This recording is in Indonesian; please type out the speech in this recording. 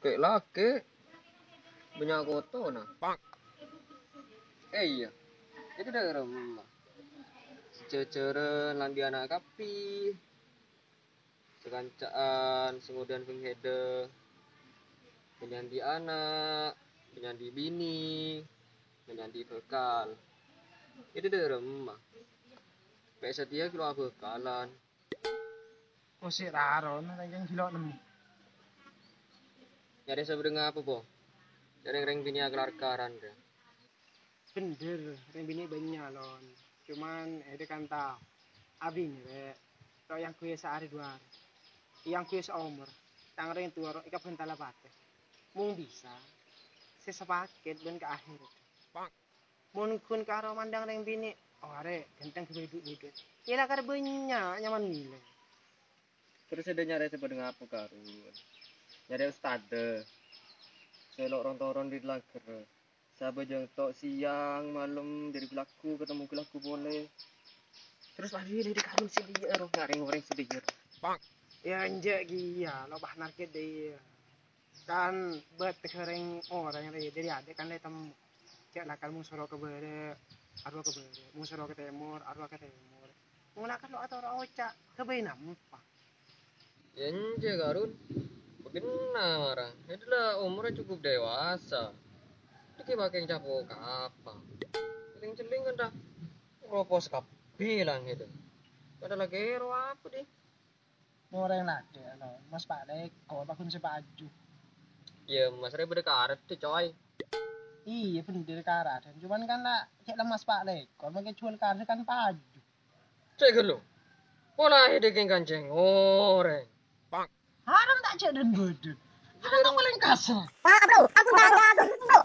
Kayak laki banyak koto nah. Iya, itu udah rumah. Ceceren lambi anak kapi, sekancaan, kemudian penghede, penyandi anak, penyandi bini, penyandi bekal. Itu udah rumah. Kayak setia kilo bekalan. Oh si raro, nang gila nemu. Nyari sebenarnya apa po? Reng bini kelar-kelaran deh. Bener, yang bini banyak lon. Cuman ada kan tahu. Abin re. Kalau yang kuya sehari dua hari. Yang kuya seumur. Tangring tua ro ika bentala bate. Mung bisa. Sesepaket ben ke akhir. Mun kun karo mandang reng bini. Oh are genteng kebudut-budut. Kira kar banyak nyaman nilai. Terus ada nyari sebenarnya apa karun? Nyari ustade. Selok rontoron di lager. Sahabat yang tok siang malam dari gelaku ketemu gelaku boleh. Terus lagi dari karun sedih roh ngaring goreng sedih. Ya anjak gia, lo bah narket deh. Kan bet kereng orang yang dari ada kan dari temu. Cek lah kan mung soro ke bere, arwah ke bere, mung soro ke timur, arwah ke timur. Mung nak lo atau orang ocak ke bere nampak. Ya anje karun. Benar. Itulah umurnya cukup dewasa. Iki pakai capok apa? Celing-celing kan dah. Ropos kap bilang itu. Padahal gero apa deh? Orang yang nade lo, mas pak dek, kau bakun sepaju. Ya mas Ray berkarat tuh coy. Iya bener karat, cuman kan lah cek lah mas pak dek, kau makin jual karat kan paju. Cek lu. Pola ide keng kanceng oreng. Haram tak cek dan bedut. Haram paling kasar. Pak bro, aku bangga bro.